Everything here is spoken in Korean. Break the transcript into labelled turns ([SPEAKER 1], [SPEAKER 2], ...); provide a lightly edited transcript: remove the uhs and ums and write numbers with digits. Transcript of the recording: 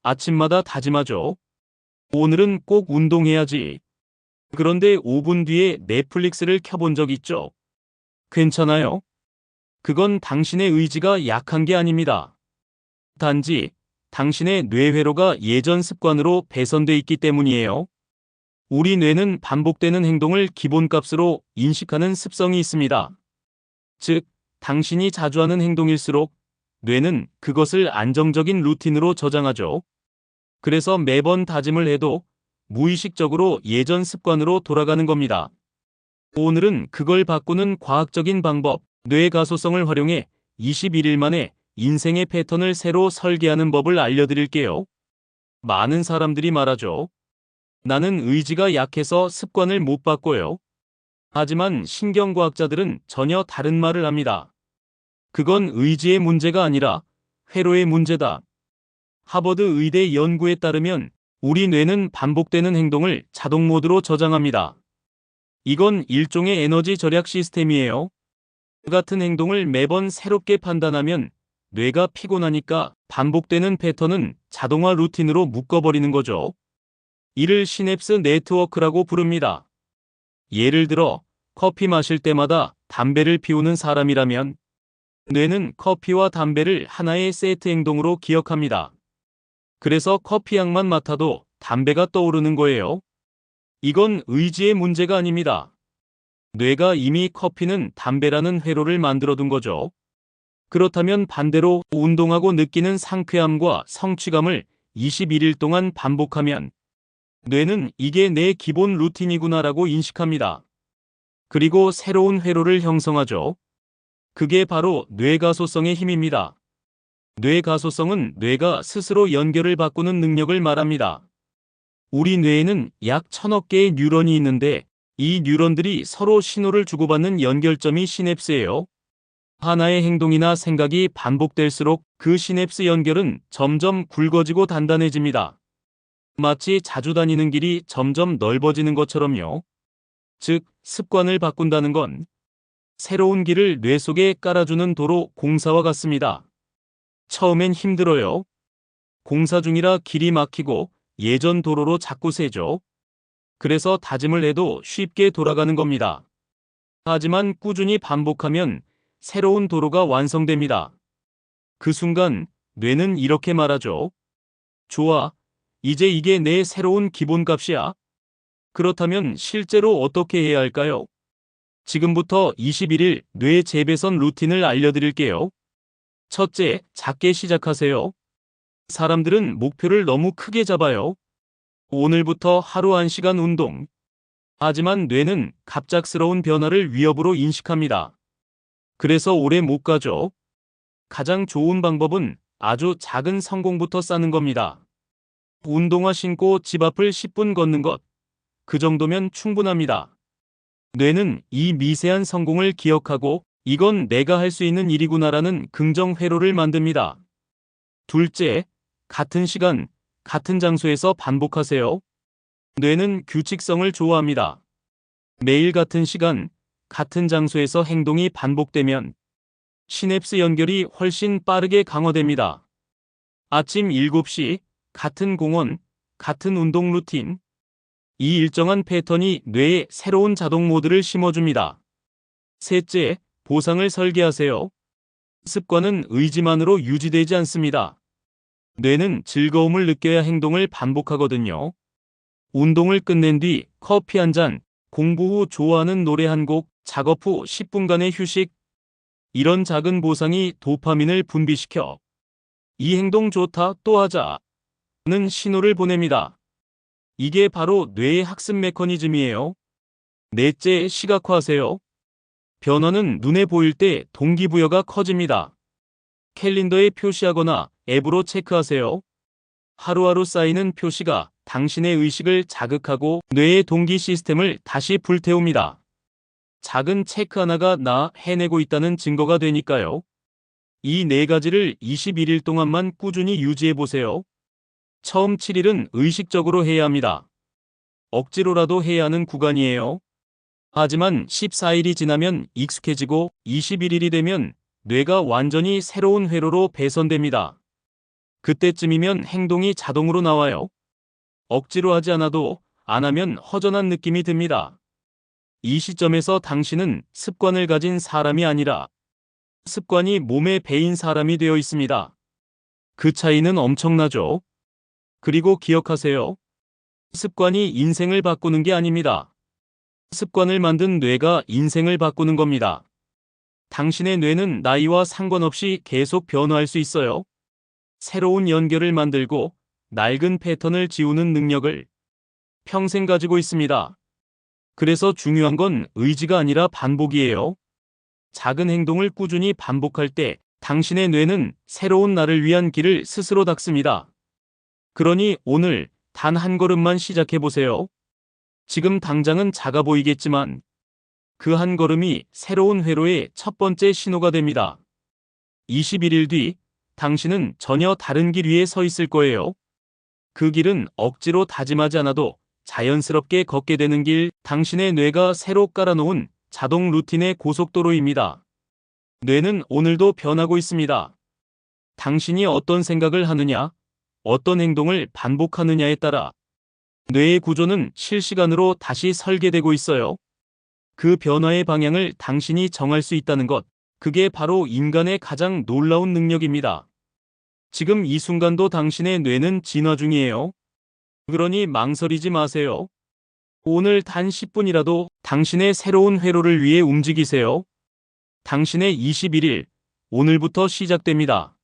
[SPEAKER 1] 아침마다 다짐하죠. 오늘은 꼭 운동해야지. 그런데 5분 뒤에 넷플릭스를 켜본 적 있죠? 괜찮아요? 그건 당신의 의지가 약한 게 아닙니다. 단지 당신의 뇌회로가 예전 습관으로 배선돼 있기 때문이에요. 우리 뇌는 반복되는 행동을 기본값으로 인식하는 습성이 있습니다. 즉, 당신이 자주 하는 행동일수록 뇌는 그것을 안정적인 루틴으로 저장하죠. 그래서 매번 다짐을 해도 무의식적으로 예전 습관으로 돌아가는 겁니다. 오늘은 그걸 바꾸는 과학적인 방법, 뇌 가소성을 활용해 21일 만에 인생의 패턴을 새로 설계하는 법을 알려드릴게요. 많은 사람들이 말하죠. 나는 의지가 약해서 습관을 못 바꿔요. 하지만 신경과학자들은 전혀 다른 말을 합니다. 그건 의지의 문제가 아니라 회로의 문제다. 하버드 의대 연구에 따르면 우리 뇌는 반복되는 행동을 자동 모드로 저장합니다. 이건 일종의 에너지 절약 시스템이에요. 같은 행동을 매번 새롭게 판단하면 뇌가 피곤하니까 반복되는 패턴은 자동화 루틴으로 묶어버리는 거죠. 이를 시냅스 네트워크라고 부릅니다. 예를 들어 커피 마실 때마다 담배를 피우는 사람이라면 뇌는 커피와 담배를 하나의 세트 행동으로 기억합니다. 그래서 커피 향만 맡아도 담배가 떠오르는 거예요. 이건 의지의 문제가 아닙니다. 뇌가 이미 커피는 담배라는 회로를 만들어둔 거죠. 그렇다면 반대로 운동하고 느끼는 상쾌함과 성취감을 21일 동안 반복하면 뇌는 이게 내 기본 루틴이구나라고 인식합니다. 그리고 새로운 회로를 형성하죠. 그게 바로 뇌가소성의 힘입니다. 뇌가소성은 뇌가 스스로 연결을 바꾸는 능력을 말합니다. 우리 뇌에는 약 1000억 개의 뉴런이 있는데 이 뉴런들이 서로 신호를 주고받는 연결점이 시냅스예요. 하나의 행동이나 생각이 반복될수록 그 시냅스 연결은 점점 굵어지고 단단해집니다. 마치 자주 다니는 길이 점점 넓어지는 것처럼요. 즉, 습관을 바꾼다는 건 새로운 길을 뇌 속에 깔아주는 도로 공사와 같습니다. 처음엔 힘들어요. 공사 중이라 길이 막히고 예전 도로로 자꾸 새죠. 그래서 다짐을 해도 쉽게 돌아가는 겁니다. 하지만 꾸준히 반복하면 새로운 도로가 완성됩니다. 그 순간 뇌는 이렇게 말하죠. 좋아, 이제 이게 내 새로운 기본값이야. 그렇다면 실제로 어떻게 해야 할까요? 지금부터 21일 뇌 재배선 루틴을 알려드릴게요. 첫째, 작게 시작하세요. 사람들은 목표를 너무 크게 잡아요. 오늘부터 하루 1시간 운동. 하지만 뇌는 갑작스러운 변화를 위협으로 인식합니다. 그래서 오래 못 가죠. 가장 좋은 방법은 아주 작은 성공부터 쌓는 겁니다. 운동화 신고 집 앞을 10분 걷는 것. 그 정도면 충분합니다. 뇌는 이 미세한 성공을 기억하고 이건 내가 할 수 있는 일이구나라는 긍정 회로를 만듭니다. 둘째, 같은 시간, 같은 장소에서 반복하세요. 뇌는 규칙성을 좋아합니다. 매일 같은 시간, 같은 장소에서 행동이 반복되면 시냅스 연결이 훨씬 빠르게 강화됩니다. 아침 7시, 같은 공원, 같은 운동 루틴. 이 일정한 패턴이 뇌에 새로운 자동 모드를 심어줍니다. 셋째, 보상을 설계하세요. 습관은 의지만으로 유지되지 않습니다. 뇌는 즐거움을 느껴야 행동을 반복하거든요. 운동을 끝낸 뒤 커피 한 잔, 공부 후 좋아하는 노래 한 곡, 작업 후 10분간의 휴식. 이런 작은 보상이 도파민을 분비시켜 이 행동 좋다, 또 하자는 신호를 보냅니다. 이게 바로 뇌의 학습 메커니즘이에요. 넷째, 시각화하세요. 변화는 눈에 보일 때 동기부여가 커집니다. 캘린더에 표시하거나 앱으로 체크하세요. 하루하루 쌓이는 표시가 당신의 의식을 자극하고 뇌의 동기 시스템을 다시 불태웁니다. 작은 체크 하나가 나 해내고 있다는 증거가 되니까요. 이 네 가지를 21일 동안만 꾸준히 유지해보세요. 처음 7일은 의식적으로 해야 합니다. 억지로라도 해야 하는 구간이에요. 하지만 14일이 지나면 익숙해지고 21일이 되면 뇌가 완전히 새로운 회로로 배선됩니다. 그때쯤이면 행동이 자동으로 나와요. 억지로 하지 않아도 안 하면 허전한 느낌이 듭니다. 이 시점에서 당신은 습관을 가진 사람이 아니라 습관이 몸에 배인 사람이 되어 있습니다. 그 차이는 엄청나죠? 그리고 기억하세요. 습관이 인생을 바꾸는 게 아닙니다. 습관을 만든 뇌가 인생을 바꾸는 겁니다. 당신의 뇌는 나이와 상관없이 계속 변화할 수 있어요. 새로운 연결을 만들고 낡은 패턴을 지우는 능력을 평생 가지고 있습니다. 그래서 중요한 건 의지가 아니라 반복이에요. 작은 행동을 꾸준히 반복할 때 당신의 뇌는 새로운 나를 위한 길을 스스로 닦습니다. 그러니 오늘 단 한 걸음만 시작해 보세요. 지금 당장은 작아 보이겠지만 그 한 걸음이 새로운 회로의 첫 번째 신호가 됩니다. 21일 뒤 당신은 전혀 다른 길 위에 서 있을 거예요. 그 길은 억지로 다짐하지 않아도 자연스럽게 걷게 되는 길, 당신의 뇌가 새로 깔아놓은 자동 루틴의 고속도로입니다. 뇌는 오늘도 변하고 있습니다. 당신이 어떤 생각을 하느냐, 어떤 행동을 반복하느냐에 따라 뇌의 구조는 실시간으로 다시 설계되고 있어요. 그 변화의 방향을 당신이 정할 수 있다는 것, 그게 바로 인간의 가장 놀라운 능력입니다. 지금 이 순간도 당신의 뇌는 진화 중이에요. 그러니 망설이지 마세요. 오늘 단 10분이라도 당신의 새로운 회로를 위해 움직이세요. 당신의 21일, 오늘부터 시작됩니다.